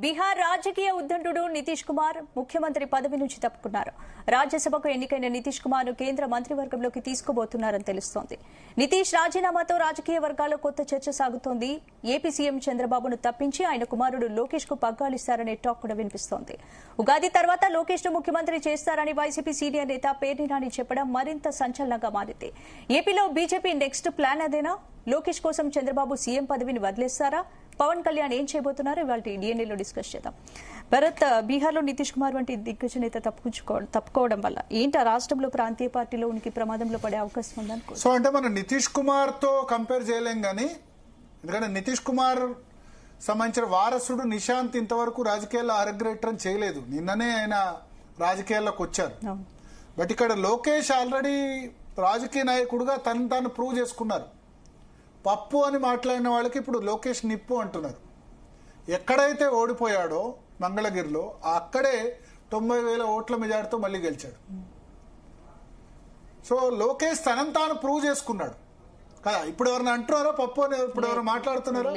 బీహార్ రాజకీయ ఉద్దండుడు నితీష్ కుమార్ ముఖ్యమంత్రి పదవి నుంచి తప్పుకున్నారు. రాజ్యసభకు ఎన్నికైన నితీష్ కుమార్ ను కేంద్ర మంత్రివర్గంలోకి తీసుకోబోతున్నారని తెలుస్తోంది. నితీష్ రాజీనామాతో రాజకీయ వర్గాల్లో కొత్త చర్చ సాగుతోంది. ఏపీ సీఎం చంద్రబాబును తప్పించి ఆయన కుమారుడు లోకేష్ కు పగ్గాలిస్తారనే టాక్ కూడా వినిపిస్తోంది. ఉగాది తర్వాత లోకేష్ ను ముఖ్యమంత్రి చేస్తారని వైసీపీ సీనియర్ నేత పేర్ని నాని చెప్పడం మరింత సంచలనంగా మారింది. ఏపీలో బీజేపీ నెక్స్ట్ ప్లాన్ అదేనా? లోకేష్ కోసం చంద్రబాబు సీఎం పదవిని వదిలేస్తారా? పవన్ కళ్యాణ్ ఏం చేయబోతున్నారు ఇవాళ డిఎన్ఏలో డిస్కస్ చేద్దాం. భరత్, బీహార్లో నితీష్ కుమార్ వంటి దిగ్గజ నేత తప్పుకోవడం వల్ల ఏంటి రాష్ట్రంలో ప్రాంతీయ పార్టీలో ఉనికి ప్రమాదంలో పడే అవకాశం ఉందని? సో అంటే మనం నితీష్ కుమార్ తో కంపేర్ చేయలేం కానీ, ఎందుకంటే నితీష్ కుమార్ సంబంధించిన వారసుడు నిశాంత్ ఇంతవరకు రాజకీయాల్లో అరగ్రేటం చేయలేదు. నిన్ననే ఆయన రాజకీయాల్లోకి వచ్చారు. బట్ ఇక్కడ లోకేష్ ఆల్రెడీ రాజకీయ నాయకుడుగా తాను ప్రూవ్ చేసుకున్నారు. పప్పు అని మాట్లాడిన వాళ్ళకి ఇప్పుడు లోకేష్ నిప్పు అంటున్నారు. ఎక్కడైతే ఓడిపోయాడో మంగళగిరిలో అక్కడే 90,000 ఓట్ల మెజార్టీతో మళ్ళీ గెలిచాడు. సో లోకేష్ తాను ప్రూవ్ చేసుకున్నాడు కదా. ఇప్పుడు ఎవరైనా అంటున్నారా పప్పు అని? ఇప్పుడు ఎవరైనా మాట్లాడుతున్నారా?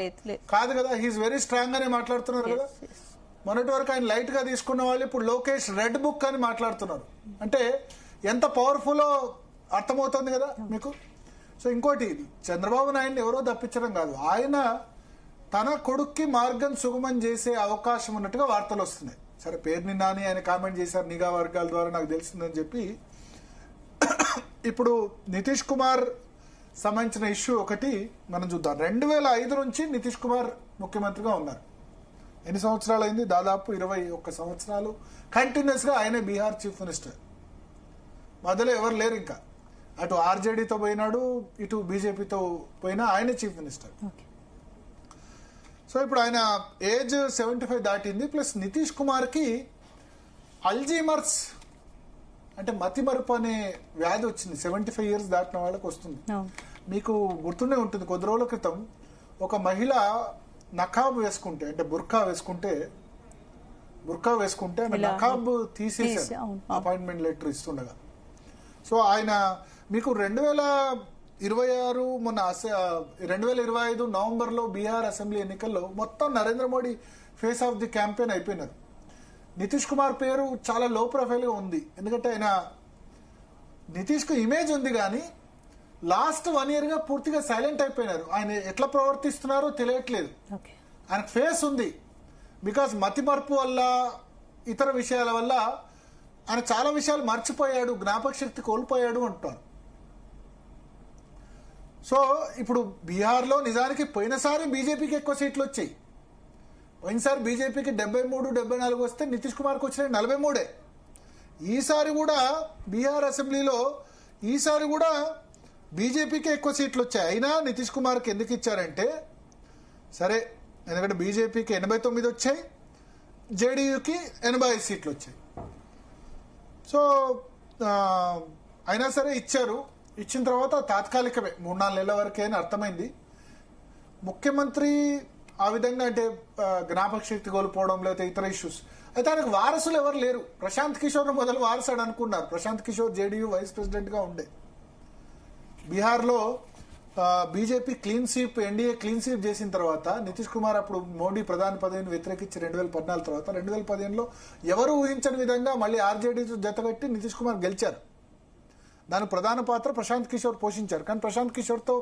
కాదు కదా. హీఈస్ వెరీ స్ట్రాంగ్ అని మాట్లాడుతున్నారు కదా. మొన్నటి వరకు ఆయన లైట్ గా తీసుకున్న వాళ్ళు ఇప్పుడు లోకేష్ రెడ్ బుక్ అని మాట్లాడుతున్నారు. అంటే ఎంత పవర్ఫుల్ అర్థమవుతుంది కదా మీకు. సో ఇంకోటి, చంద్రబాబు నాయుడిని ఎవరో తప్పించడం కాదు, ఆయన తన కొడుక్కి మార్గం సుగమం చేసే అవకాశం ఉన్నట్టుగా వార్తలు వస్తున్నాయి. సరే, పేర్ని నాని ఆయన కామెంట్ చేశారు, నిఘా వర్గాల ద్వారా నాకు తెలిసిందని చెప్పి. ఇప్పుడు నితీష్ కుమార్ సంబంధించిన ఇష్యూ ఒకటి మనం చూద్దాం. 2005 నుంచి నితీష్ కుమార్ ముఖ్యమంత్రిగా ఉన్నారు. ఎన్ని సంవత్సరాలు అయింది? దాదాపు 21 సంవత్సరాలు కంటిన్యూస్ గా ఆయనే బీహార్ చీఫ్ మినిస్టర్. మధ్యలో ఎవరు లేరు. ఇంకా అటు ఆర్జేడీతో పోయినాడు, ఇటు బీజేపీతో పోయినా ఆయనే చీఫ్ మినిస్టర్. సో ఇప్పుడు ఆయన ఏజ్ 75 దాటింది. ప్లస్ నితీష్ కుమార్ కి అల్జీమర్స్ అంటే మతిమరుపు అనే వ్యాధి వచ్చింది. 75 ఇయర్స్ దాటిన వాళ్ళకి వస్తుంది. మీకు గుర్తుండే ఉంటుంది, కొద్ది రోజుల క్రితం ఒక మహిళ నకాబ్ వేసుకుంటే, అంటే బుర్కా వేసుకుంటే నకాబ్ తీసేసారు అపాయింట్మెంట్ లెటర్ ఇస్తుండగా. సో ఆయన మీకు 2026 మొన్న 2025 నవంబర్లో బీహార్ అసెంబ్లీ ఎన్నికల్లో మొత్తం Narendra Modi face of the campaign అయిపోయినారు. నితీష్ కుమార్ పేరు చాలా లో ప్రొఫైల్ గా ఉంది. ఎందుకంటే ఆయన నితీష్ కు ఇమేజ్ ఉంది కానీ లాస్ట్ 1 year గా పూర్తిగా సైలెంట్ అయిపోయినారు. ఆయన ఎట్లా ప్రవర్తిస్తున్నారో తెలియట్లేదు. ఆయన ఫేస్ ఉంది, బికాస్ మతిమరుపు వల్ల ఇతర విషయాల వల్ల ఆయన చాలా విషయాలు మర్చిపోయాడు, జ్ఞాపక శక్తి కోల్పోయాడు అంటారు. సో ఇప్పుడు బీహార్లో నిజానికి పోయినసారి బీజేపీకి ఎక్కువ సీట్లు వచ్చాయి. పోయినసారి బీజేపీకి 73-74 వస్తే నితీష్ కుమార్కి వచ్చినాయి 43. ఈసారి కూడా బీహార్ అసెంబ్లీలో ఈసారి కూడా బీజేపీకి ఎక్కువ సీట్లు వచ్చాయి. అయినా నితీష్ కుమార్కి ఎందుకు ఇచ్చారంటే, సరే ఎందుకంటే బీజేపీకి 89 వచ్చాయి, జేడీయూకి 85 సీట్లు వచ్చాయి. సో అయినా సరే ఇచ్చారు. ఇచ్చిన తర్వాత తాత్కాలికమే 3-4 నెలల వరకే అని అర్థమైంది. ముఖ్యమంత్రి ఆ విధంగా అంటే జ్ఞాపక శక్తి కోల్పోవడం లేదా ఇతర ఇష్యూస్. అయితే ఆయనకు వారసులు ఎవరు లేరు. ప్రశాంత్ కిషోర్ మొదలు వారసాడు అనుకున్నారు. ప్రశాంత్ కిషోర్ జేడీయూ వైస్ ప్రెసిడెంట్ గా ఉండే. బీహార్లో BJP clean sweep, NDA clean sweep చేసిన తర్వాత నితీష్ కుమార్ అప్పుడు మోడీ ప్రధాని పదవిని వ్యతిరేకించి 2014 తర్వాత 2015లో ఎవరు ఊహించని విధంగా మళ్ళీ ఆర్జేడీతో జతగట్టి నితీష్ కుమార్ గెలిచారు. దాని ప్రధాన పాత్ర ప్రశాంత్ కిషోర్ పోషించారు. కానీ ప్రశాంత్ కిషోర్ తో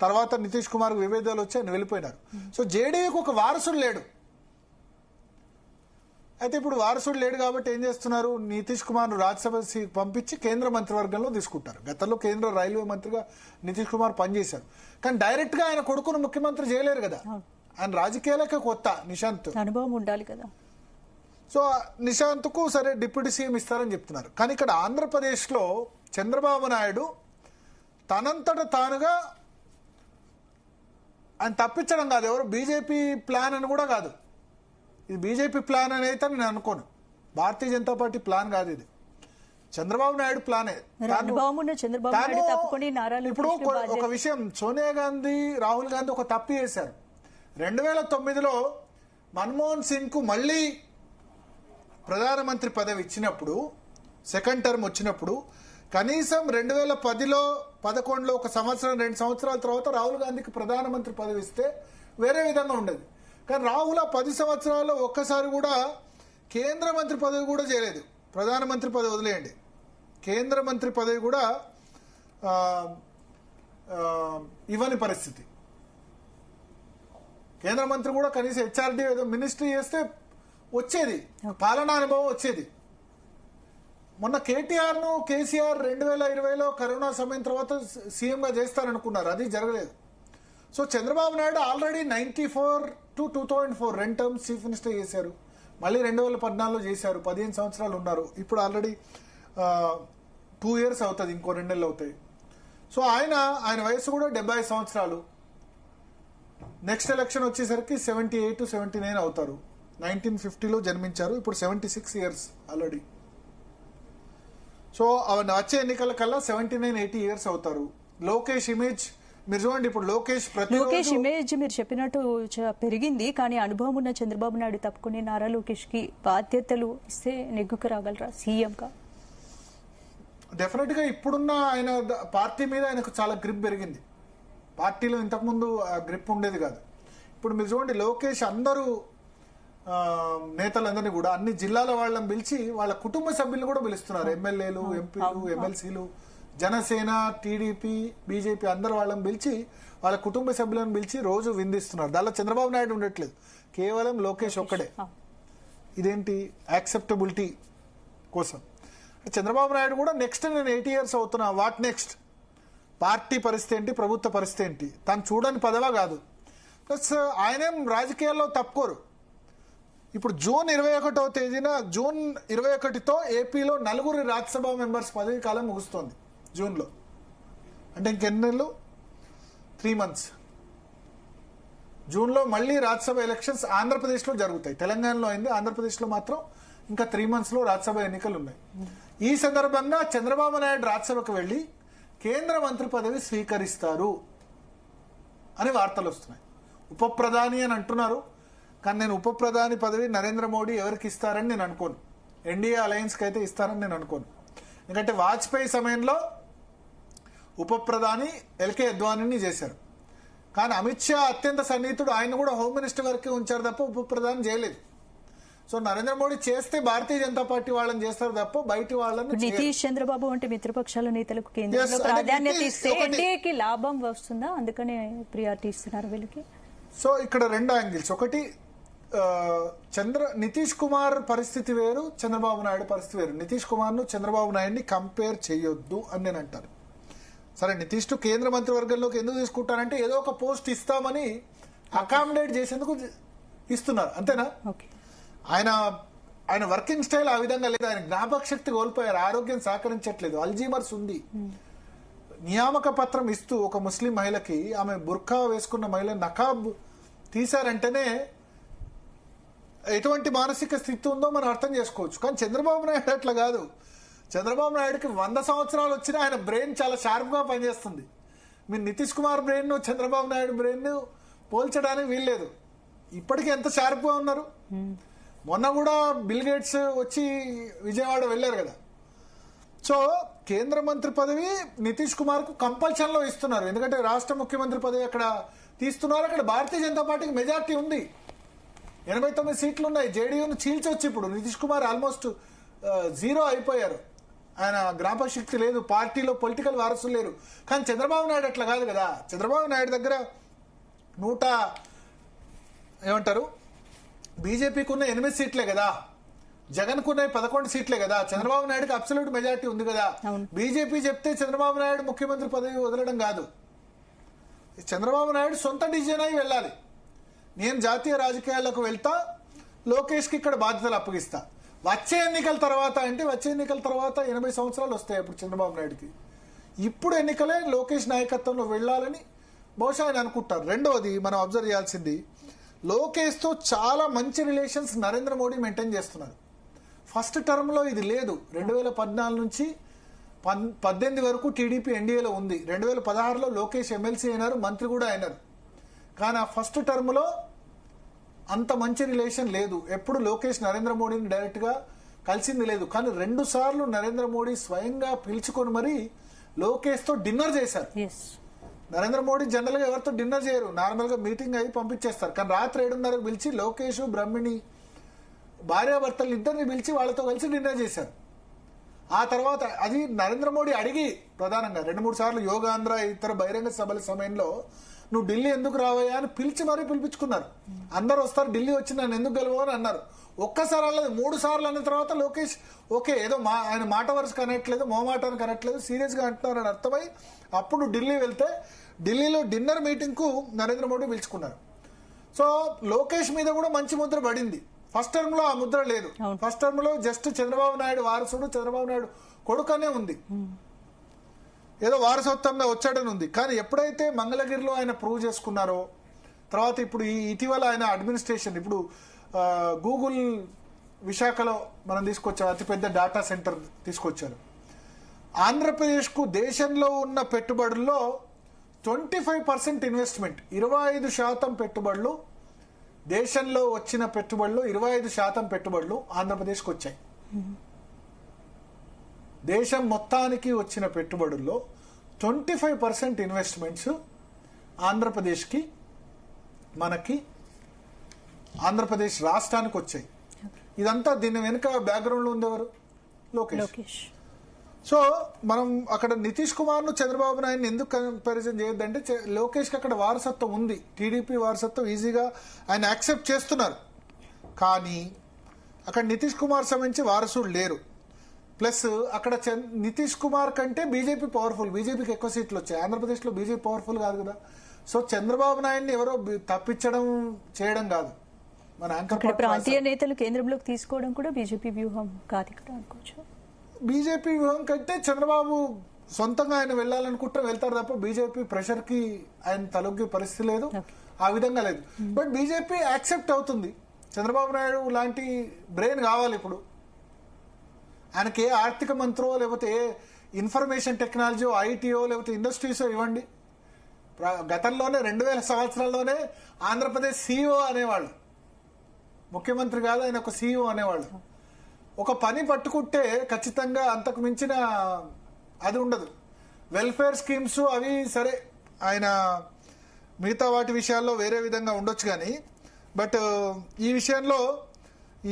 తర్వాత నితీష్ కుమార్ విభేదాలు వచ్చి ఆయన వెళ్ళిపోయినారు. సో జేడీయూకి ఒక వారసుడు లేడు. అయితే ఇప్పుడు వారసుడు లేడు కాబట్టి ఏం చేస్తున్నారు, నితీష్ కుమార్ రాజ్యసభ పంపించి కేంద్ర మంత్రివర్గంలో తీసుకుంటారు. గతంలో కేంద్ర రైల్వే మంత్రిగా నితీష్ కుమార్ పనిచేశారు. కానీ డైరెక్ట్ గా ఆయన కొడుకును ముఖ్యమంత్రి చేయలేరు కదా. ఆయన రాజకీయాలకే కొత్త, నిశాంత్ అనుభవం ఉండాలి కదా. సో నిశాంత్ కు సరే డిప్యూటీ సీఎం ఇస్తారని చెప్తున్నారు. కానీ ఇక్కడ ఆంధ్రప్రదేశ్ లో చంద్రబాబు నాయుడు తనంతట తానుగా ఆయన తప్పించడం కాదు, ఎవరు బీజేపీ ప్లాన్ అని కూడా కాదు. ఇది బీజేపీ ప్లాన్ అని అయితే నేను అనుకోను. భారతీయ జనతా పార్టీ ప్లాన్ కాదు, ఇది చంద్రబాబు నాయుడు ప్లానే. ఇప్పుడు ఒక విషయం, సోనియా గాంధీ, రాహుల్ గాంధీ ఒక తప్పు చేశారు. 2009లో మన్మోహన్ సింగ్ కు మళ్ళీ ప్రధానమంత్రి పదవి ఇచ్చినప్పుడు, సెకండ్ టర్మ్ వచ్చినప్పుడు కనీసం 2010లో 11లో 1 సంవత్సరం 2 సంవత్సరాల తర్వాత రాహుల్ గాంధీకి ప్రధానమంత్రి పదవి ఇస్తే వేరే విధంగా ఉండేది. కానీ రాహుల్ 10 సంవత్సరాల్లో ఒక్కసారి కూడా కేంద్ర మంత్రి పదవి కూడా చేయలేదు. ప్రధానమంత్రి పదవి వదిలేయండి, కేంద్ర మంత్రి పదవి కూడా ఇవ్వని పరిస్థితి. కేంద్ర మంత్రి కూడా కనీసం హెచ్ఆర్డీ ఏదో మినిస్ట్రీ చేస్తే వచ్చేది, పాలనా అనుభవం వచ్చేది. మొన్న కేటీఆర్ను కేసీఆర్ 2020లో కరోనా సమయం తర్వాత సీఎంగా చేస్తారనుకున్నారు, అది జరగలేదు. So Chandrababu Naidu already 94 to 2004 2 terms chief minister చేశారు. మళ్ళీ 2014లో చేశారు, 15 సంవత్సరాలు ఉన్నారు. ఇప్పుడు ఆల్రెడీ 2 years అవుతుంది, ఇంకో 2 నెలలు అవుతాయి. సో ఆయన వయసు కూడా 70 సంవత్సరాలు. నెక్స్ట్ ఎలక్షన్ వచ్చేసరికి 78 to 79 అవుతారు. 1950లో జన్మించారు, ఇప్పుడు 76 years ఆల్రెడీ. సో వచ్చే ఎన్నికల కల్లా 79-80 years అవుతారు. లోకేష్ ఇమేజ్ మీరు చూడండి, ఇప్పుడు లోకేష్ ఇమేజ్ మీరు చెప్పినట్టు పెరిగింది, కానీ అనుభవం ఉన్న చంద్రబాబు నాయుడు తప్పుకుని నారా లోకేష్ కి బాధ్యతలు ఇస్తే నెగ్గుకు రాగలరా సీఎంగా? డెఫినెట్ గా ఇప్పుడున్న ఆయన పార్టీ మీద ఆయనకు చాలా గ్రిప్ పెరిగింది. పార్టీలో ఇంతకుముందు గ్రిప్ ఉండేది కాదు. ఇప్పుడు మీరు చూడండి, లోకేష్ అందరూ నేతలందరినీ కూడా అన్ని జిల్లాల వాళ్ళని పిలిచి వాళ్ళ కుటుంబ సభ్యులను కూడా పిలుస్తున్నారు. ఎమ్మెల్యేలు, ఎంపీలు, ఎమ్మెల్సీలు, జనసేన, టీడీపీ, బీజేపీ అందరు వాళ్ళని పిలిచి వాళ్ళ కుటుంబ సభ్యులను పిలిచి రోజు విందిస్తున్నారు. దానిలో చంద్రబాబు నాయుడు ఉండట్లేదు, కేవలం లోకేష్ ఒక్కడే. ఇదేంటి యాక్సెప్టబిలిటీ కోసం. చంద్రబాబు నాయుడు కూడా నెక్స్ట్ నేను 80 years అవుతున్నా, వాట్ నెక్స్ట్, పార్టీ పరిస్థితి ఏంటి, ప్రభుత్వ పరిస్థితి ఏంటి, తను చూడని పదవా కాదు. ప్లస్ ఆయనేం రాజకీయాల్లో తప్పుకోరు. ఇప్పుడు జూన్ 21వ తేదీన జూన్ 21తో ఏపీలో 4 రాజ్యసభ మెంబర్స్ పదవి కాలం ముగుస్తోంది జూన్లో. అంటే ఇంకెన్ని నెలలు, 3 months. జూన్లో మళ్ళీ రాజ్యసభ ఎలక్షన్స్ ఆంధ్రప్రదేశ్లో జరుగుతాయి. తెలంగాణలో అయింది, ఆంధ్రప్రదేశ్లో మాత్రం ఇంకా 3 monthsలో రాజ్యసభ ఎన్నికలు ఉన్నాయి. ఈ సందర్భంగా చంద్రబాబు నాయుడు రాజ్యసభకు వెళ్లి కేంద్ర మంత్రి పదవి స్వీకరిస్తారు అని వార్తలు వస్తున్నాయి. ఉప ప్రధాని అని అంటున్నారు, కానీ నేను ఉప ప్రధాని పదవి నరేంద్ర మోడీ ఎవరికి ఇస్తారని నేను అనుకోను. ఎన్డీఏ అలయన్స్కి అయితే ఇస్తారని నేను అనుకోను. ఎందుకంటే వాజ్పేయి సమయంలో ఉప ప్రధాని ఎల్కే అద్వానీని చేశారు, కానీ అమిత్ షా అత్యంత సన్నిహితుడు, ఆయన కూడా హోమ్ మినిస్టర్ వరకే ఉంచారు తప్ప ఉప ప్రధాని చేయలేదు. సో నరేంద్ర మోడీ చేస్తే భారతీయ జనతా పార్టీ వాళ్ళని చేస్తారు తప్ప బయట వాళ్ళని. నితీష్ చంద్రబాబు వంటి మిత్రపక్షాల నేతలకు కేంద్రంలో ప్రాధాన్యత ఇస్తే ఎన్డీఏకి లాభం వస్తుందా, అందుకనే ప్రియారిటీ ఇస్తున్నారు వీళ్ళకి. సో ఇక్కడ 2 యాంగిల్స్. ఒకటి, నితీష్ కుమార్ పరిస్థితి వేరు, చంద్రబాబు నాయుడు పరిస్థితి వేరు. నితీష్ కుమార్ ను చంద్రబాబు నాయుడిని కంపేర్ చేయొద్దు అని నేను అంటాను. సరే, నితీష్ కేంద్ర మంత్రివర్గంలోకి ఎందుకు తీసుకుంటారంటే ఏదో ఒక పోస్ట్ ఇస్తామని అకామిడేట్ చేసేందుకు ఇస్తున్నారు, అంతేనా? ఆయన వర్కింగ్ స్టైల్ ఆ విధంగా లేదు. ఆయన జ్ఞాపక శక్తి కోల్పోయారు, ఆరోగ్యం సహకరించట్లేదు, అల్జీమర్స్ ఉంది. నియామక పత్రం ఇస్తూ ఒక ముస్లిం మహిళకి, ఆమె బుర్ఖా వేసుకున్న మహిళ నకాబ్ తీశారంటేనే ఎటువంటి మానసిక స్థితి ఉందో మనం అర్థం చేసుకోవచ్చు. కానీ చంద్రబాబు నాయుడు అట్లా కాదు. చంద్రబాబు నాయుడుకి 100 సంవత్సరాలు వచ్చినా ఆయన బ్రెయిన్ చాలా షార్ప్ గా పనిచేస్తుంది. మీరు నితీష్ కుమార్ బ్రెయిన్ ను చంద్రబాబు నాయుడు బ్రెయిన్ ను పోల్చడానికి వీల్లేదు. ఇప్పటికీ ఎంత షార్ప్ గా ఉన్నారు. మొన్న కూడా బిల్ గేట్స్ వచ్చి విజయవాడ వెళ్లారు కదా. సో కేంద్ర మంత్రి పదవి నితీష్ కుమార్ కు కంపల్షన్ లో ఇస్తున్నారు, ఎందుకంటే రాష్ట్ర ముఖ్యమంత్రి పదవి అక్కడ తీస్తున్నారు. అక్కడ భారతీయ జనతా పార్టీకి మెజార్టీ ఉంది, 89 సీట్లు ఉన్నాయి. జేడీయూను చీల్చొచ్చు. ఇప్పుడు నితీష్ కుమార్ ఆల్మోస్ట్ 0 అయిపోయారు, ఆయన జ్ఞాపక శక్తి లేదు, పార్టీలో పొలిటికల్ వారసులు లేరు. కానీ చంద్రబాబు నాయుడు అట్లా కాదు కదా. చంద్రబాబు నాయుడు దగ్గర బీజేపీకి ఉన్న 8 సీట్లే కదా, జగన్ కున్న 11 సీట్లే కదా. చంద్రబాబు నాయుడుకి అబ్సల్యూట్ మెజార్టీ ఉంది కదా. బీజేపీ చెప్తే చంద్రబాబు నాయుడు ముఖ్యమంత్రి పదవి వదలడం కాదు. చంద్రబాబు నాయుడు సొంత డిసిజన్ అయి వెళ్ళాలి. నేను జాతీయ రాజకీయాలకు వెళ్తా, లోకేష్ కి ఇక్కడ బాధ్యతలు అప్పగిస్తా. వచ్చే ఎన్నికల తర్వాత 80 సంవత్సరాలు వస్తాయి అప్పుడు చంద్రబాబు నాయుడుకి. ఇప్పుడు ఎన్నికలే లోకేష్ నాయకత్వంలో వెళ్లాలని బహుశా ఆయన అనుకుంటారు. రెండవది మనం అబ్జర్వ్ చేయాల్సింది, లోకేష్ తో చాలా మంచి రిలేషన్స్ నరేంద్ర మోడీ మెయింటైన్ చేస్తున్నారు. ఫస్ట్ టర్మ్ లో ఇది లేదు. 2014 నుంచి 18 వరకు టీడీపీ ఎన్డీఏలో ఉంది. 2016లో లోకేష్ ఎమ్మెల్సీ అయినారు, మంత్రి కూడా అయినారు. కానీ ఆ ఫస్ట్ టర్మ్ లో అంత మంచి రిలేషన్ లేదు. ఎప్పుడు లోకేష్ నరేంద్ర మోడీని డైరెక్ట్ గా కలిసింది లేదు. కానీ 2 సార్లు నరేంద్ర మోడీ స్వయంగా పిలుచుకొని మరీ లోకేష్ తో డిన్నర్ చేశారు. నరేంద్ర మోడీ జనరల్ గా ఎవరితో డిన్నర్ చేయరు, నార్మల్ గా మీటింగ్ అయ్యి పంపించేస్తారు. కానీ రాత్రి 7:30కు పిలిచి లోకేష్, బ్రహ్మిణి భార్యాభర్తలు ఇద్దరిని పిలిచి వాళ్ళతో కలిసి డిన్నర్ చేశారు. ఆ తర్వాత అది నరేంద్ర మోడీ అడిగి ప్రధానంగా 2-3 సార్లు యోగాంధ్ర ఇతర బహిరంగ సభల సమయంలో నువ్వు ఢిల్లీ ఎందుకు రావయ్యా అని పిలిచి మరీ పిలిపించుకున్నారు. అందరు వస్తారు, ఢిల్లీ వచ్చి నన్ను ఎందుకు గెలవు అని అన్నారు. ఒక్కసారి అన్నది 3 సార్లు అన్న తర్వాత లోకేష్ ఓకే ఏదో ఆయన మాట వరుస అనట్లేదు, మోమాటానికి అనట్లేదు, సీరియస్ గా అంటున్నారు అని అర్థమై అప్పుడు ఢిల్లీ వెళ్తే ఢిల్లీలో డిన్నర్ మీటింగ్ కు నరేంద్ర మోడీ పిలుచుకున్నారు. సో లోకేష్ మీద కూడా మంచి ముద్ర పడింది. ఫస్ట్ టర్మ్ లో ఆ ముద్ర లేదు. ఫస్ట్ టర్మ్ లో జస్ట్ చంద్రబాబు నాయుడు వారసుడు, చంద్రబాబు నాయుడు కొడుకనే ఉంది, ఏదో వారసత్వంగా వచ్చాడని ఉంది. కానీ ఎప్పుడైతే మంగళగిరిలో ఆయన ప్రూవ్ చేసుకున్నారో, తర్వాత ఇప్పుడు ఇటీవల ఆయన అడ్మినిస్ట్రేషన్, ఇప్పుడు గూగుల్ విశాఖలో మనం తీసుకొచ్చారు, అతిపెద్ద డేటా సెంటర్ తీసుకొచ్చారు. ఆంధ్రప్రదేశ్ కు దేశంలో ఉన్న పెట్టుబడుల్లో 25% ఇన్వెస్ట్మెంట్, 25% పెట్టుబడులు, దేశంలో వచ్చిన పెట్టుబడులు 25% పెట్టుబడులు ఆంధ్రప్రదేశ్కి వచ్చాయి. దేశం మొత్తానికి వచ్చిన పెట్టుబడుల్లో 25% ఇన్వెస్ట్మెంట్స్ ఆంధ్రప్రదేశ్కి, మనకి ఆంధ్రప్రదేశ్ రాష్ట్రానికి వచ్చాయి. ఇదంతా దీని వెనుక బ్యాక్గ్రౌండ్ లో ఉండేవారు లోకేష్. సో మనం అక్కడ నితీష్ కుమార్ ను చంద్రబాబు నాయుడు ఎందుకు కంపారిజన్ చేయొద్దంటే లోకేష్ కి అక్కడ వారసత్వం ఉంది, టీడీపీ వారసత్వం ఈజీగా ఆయన యాక్సెప్ట్ చేస్తున్నారు. కానీ అక్కడ నితీష్ కుమార్ సంబంధించి వారసుడు లేరు. ప్లస్ అక్కడ నితీష్ కుమార్ కంటే బీజేపీ పవర్ఫుల్, బీజేపీకి ఎక్కువ సీట్లు వచ్చాయి. ఆంధ్రప్రదేశ్ లో బీజేపీ పవర్ఫుల్ కాదు కదా. సో చంద్రబాబు నాయుడిని ఎవరో తప్పించడం చేయడం కాదు, మన ప్రాంతీయ నేతలు కేంద్రంలోకి తీసుకోవడం కూడా బీజేపీ వ్యూహం కాదు ఇక్కడ అనుకోవచ్చు. బీజేపీ వ్యూహం కంటే చంద్రబాబు సొంతంగా ఆయన వెళ్ళాలనుకుంటే వెళ్తారు తప్ప బీజేపీ ప్రెషర్ కి ఆయన తలొగ్గే పరిస్థితి లేదు, ఆ విధంగా లేదు. బట్ బీజేపీ యాక్సెప్ట్ అవుతుంది. చంద్రబాబు నాయుడు లాంటి బ్రెయిన్ కావాలి ఇప్పుడు ఆయనకి. ఏ ఆర్థిక మంత్రో లేకపోతే ఏ ఇన్ఫర్మేషన్ టెక్నాలజీ, ఐటీఓ లేకపోతే ఇండస్ట్రీస్ ఇవ్వండి. గతంలోనే 2000 సంవత్సరాల్లోనే ఆంధ్రప్రదేశ్ సీఈఓ అనేవాళ్ళు, ముఖ్యమంత్రి కాదు ఆయన ఒక సీఈఓ అనేవాళ్ళు. ఒక పని పట్టుకుంటే ఖచ్చితంగా అంతకు మించిన అది ఉండదు. వెల్ఫేర్ స్కీమ్స్ అవి సరే ఆయన మిగతా వాటి విషయాల్లో వేరే విధంగా ఉండొచ్చు కానీ, బట్ ఈ విషయంలో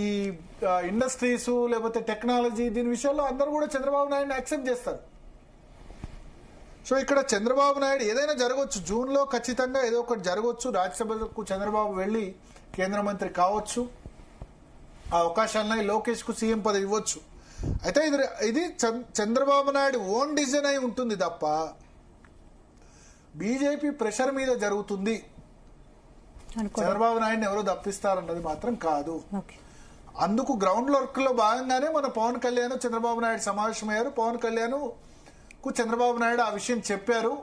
ఈ ఇండస్ట్రీస్ లేకపోతే టెక్నాలజీ దీని విషయంలో అందరూ కూడా చంద్రబాబు నాయుడు యాక్సెప్ట్ చేస్తారు. సో ఇక్కడ చంద్రబాబు నాయుడు ఏదైనా జరగవచ్చు, జూన్ లో ఖచ్చితంగా ఏదో ఒకటి జరగవచ్చు. రాజ్యసభకు చంద్రబాబు వెళ్లి కేంద్ర మంత్రి కావచ్చు, ఆ అవకాశాలను లోకేష్ కు సీఎం పదవి ఇవ్వచ్చు. అయితే ఇది చంద్రబాబు నాయుడు ఓన్ డిసిజన్ అయి ఉంటుంది తప్ప బీజేపీ ప్రెషర్ మీద జరుగుతుంది, చంద్రబాబు నాయుడిని ఎవరో తప్పిస్తారన్నది మాత్రం కాదు. అందుకు గ్రౌండ్ వర్క్ లో భాగంగానే మన పవన్ కళ్యాణ్ చంద్రబాబు నాయుడు సమావేశమయ్యారు. పవన్ కళ్యాణ్ కు చంద్రబాబు నాయుడు ఆ విషయం చెప్పారు,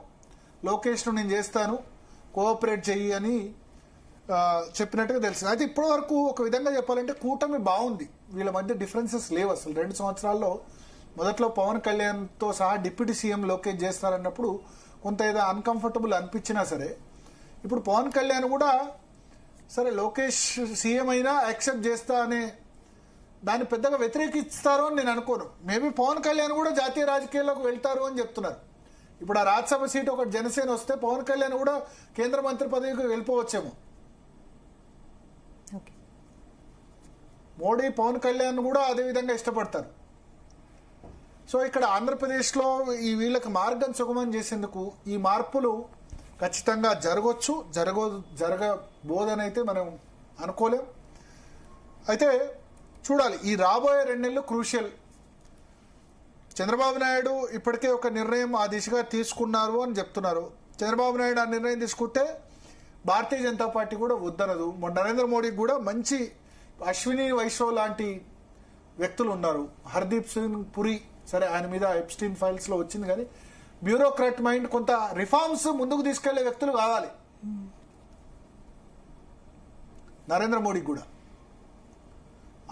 లోకేష్ ను నేను చేస్తాను, కోఆపరేట్ చెయ్యి అని చెప్పినట్టుగా తెలిసింది. అయితే ఇప్పటి వరకు ఒక విధంగా చెప్పాలంటే కూటమి బాగుంది, వీళ్ళ మధ్య డిఫరెన్సెస్ లేవు అసలు. 2 సంవత్సరాల్లో మొదట్లో పవన్ కళ్యాణ్ తో సహా డిప్యూటీ సీఎం లోకేష్ చేస్తారన్నప్పుడు కొంత ఏదో అన్కంఫర్టబుల్ అనిపించినా సరే, ఇప్పుడు పవన్ కళ్యాణ్ కూడా సరే లోకేష్ సీఎం అయినా యాక్సెప్ట్ చేస్తా అనే దాన్ని పెద్దగా వ్యతిరేకిస్తారు అని నేను అనుకోను. మేబీ పవన్ కళ్యాణ్ కూడా జాతీయ రాజకీయాల్లోకి వెళ్తారు అని చెప్తున్నారు. ఇప్పుడు ఆ రాజ్యసభ సీట్ ఒకటి జనసేన వస్తే పవన్ కళ్యాణ్ కూడా కేంద్ర మంత్రి పదవికి వెళ్ళిపోవచ్చేమో. మోడీ పవన్ కళ్యాణ్ కూడా అదే విధంగా ఇష్టపడతారు. సో ఇక్కడ ఆంధ్రప్రదేశ్లో ఈ వీళ్ళకి మార్గం సుగమం చేసేందుకు ఈ మార్పులు ఖచ్చితంగా జరగవచ్చు, జరగబోదనైతే మనం అనుకోలేం. అయితే చూడాలి, ఈ రాబోయే 2 నెలలు క్రూషియల్. చంద్రబాబు నాయుడు ఇప్పటికే ఒక నిర్ణయం ఆ దిశగా తీసుకున్నారు అని చెప్తున్నారు. చంద్రబాబు నాయుడు ఆ నిర్ణయం తీసుకుంటే భారతీయ జనతా పార్టీ కూడా వద్దనదు. నరేంద్ర మోడీకి కూడా మంచి అశ్విని వైష్ణవ్ లాంటి వ్యక్తులు ఉన్నారు. హర్దీప్ సింగ్ పురి సరే ఆయన మీద ఎప్స్టీన్ ఫైల్స్ లో వచ్చింది, కానీ బ్యూరోక్రాట్ మైండ్, కొంత రిఫార్మ్స్ ముందుకు తీసుకెళ్లే వ్యక్తులు కావాలి నరేంద్ర మోడీకి కూడా.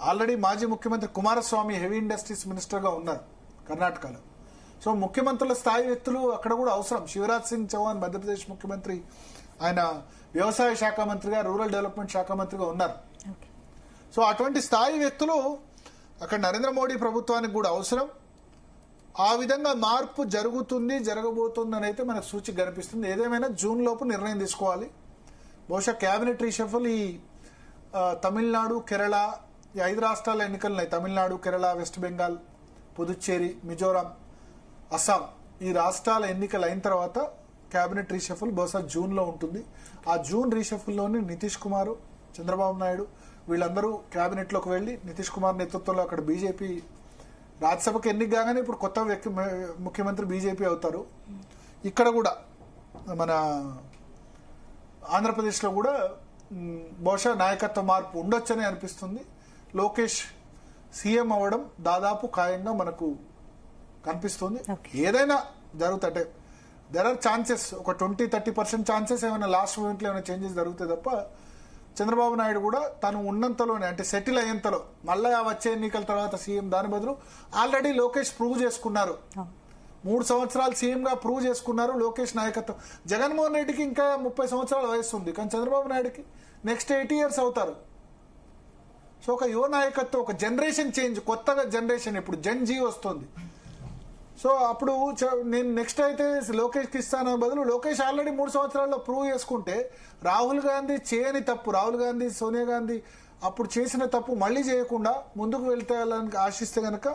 ఆల్రెడీ మాజీ ముఖ్యమంత్రి కుమారస్వామి హెవీ ఇండస్ట్రీస్ మినిస్టర్ గా ఉన్నారు కర్ణాటకలో. సో ముఖ్యమంత్రుల స్థాయి వ్యక్తులు అక్కడ కూడా అవసరం. శివరాజ్ సింగ్ చౌహాన్ మధ్యప్రదేశ్ ముఖ్యమంత్రి, ఆయన వ్యవసాయ శాఖ మంత్రిగా, రూరల్ డెవలప్మెంట్ శాఖ మంత్రిగా ఉన్నారు. సో అటువంటి స్థాయి వ్యక్తులు అక్కడ నరేంద్ర మోడీ ప్రభుత్వానికి కూడా అవసరం. ఆ విధంగా మార్పు జరగబోతుంది అని అయితే మనకు సూచిక కనిపిస్తుంది. ఏదేమైనా జూన్ లోపు నిర్ణయం తీసుకోవాలి. బహుశా క్యాబినెట్ రీషఫల్ ఈ తమిళనాడు, కేరళ, ఈ 5 రాష్ట్రాల ఎన్నికలు ఉన్నాయి. తమిళనాడు, కేరళ, వెస్ట్ బెంగాల్, పుదుచ్చేరి, మిజోరాం, అస్సాం ఈ రాష్ట్రాల ఎన్నికలు అయిన తర్వాత క్యాబినెట్ రీషఫల్ బహుశా జూన్లో ఉంటుంది. ఆ జూన్ రీషఫల్లోని నితీష్ కుమార్, చంద్రబాబు నాయుడు వీళ్ళందరూ క్యాబినెట్లోకి వెళ్ళి నితీష్ కుమార్ నేతృత్వంలో అక్కడ బీజేపీ రాజ్యసభకు ఎన్నిక కాగానే ఇప్పుడు కొత్త ముఖ్యమంత్రి బీజేపీ అవుతారు. ఇక్కడ కూడా మన ఆంధ్రప్రదేశ్లో కూడా బహుశా నాయకత్వ మార్పు ఉండొచ్చని అనిపిస్తుంది. లోకేష్ సీఎం అవ్వడం దాదాపు ఖాయంగా మనకు కనిపిస్తుంది. ఏదైనా జరుగుతుంటే దెర్ ఆర్ ఛాన్సెస్, ఒక 20-30% ఛాన్సెస్ ఏమైనా లాస్ట్ మూమెంట్లో ఏమైనా చేంజెస్ జరుగుతాయి తప్ప చంద్రబాబు నాయుడు కూడా తను ఉన్నంతలోనే అంటే సెటిల్ అయ్యేంతలో మళ్ళీ వచ్చే ఎన్నికల తర్వాత సీఎం దాని బదులు ఆల్రెడీ లోకేష్ ప్రూవ్ చేసుకున్నారు. 3 సంవత్సరాలు సీఎంగా ప్రూవ్ చేసుకున్నారు లోకేష్ నాయకత్వం. జగన్మోహన్ రెడ్డికి ఇంకా 30 సంవత్సరాల వయసు ఉంది, కానీ చంద్రబాబు నాయుడుకి నెక్స్ట్ 8 years అవుతారు. సో ఒక యువ నాయకత్వం, ఒక జనరేషన్ చేంజ్, కొత్తగా జనరేషన్ ఇప్పుడు జన్ జీ వస్తుంది. సో అప్పుడు నేను నెక్స్ట్ అయితే లోకేష్కి ఇస్తాను బదులు లోకేష్ ఆల్రెడీ 3 సంవత్సరాల్లో ప్రూవ్ చేసుకుంటే రాహుల్ గాంధీ చేయని తప్పు, రాహుల్ గాంధీ, సోనియా గాంధీ అప్పుడు చేసిన తప్పు మళ్ళీ చేయకుండా ముందుకు వెళ్తాలని ఆశిస్తే కనుక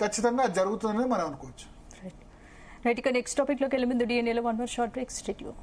ఖచ్చితంగా అది జరుగుతుందని మనం అనుకోవచ్చు. రైట్, ఇక నెక్స్ట్ టాపిక్ లోకి వెళ్ళే ముందు DNA లో 1 more short break. Stay tuned.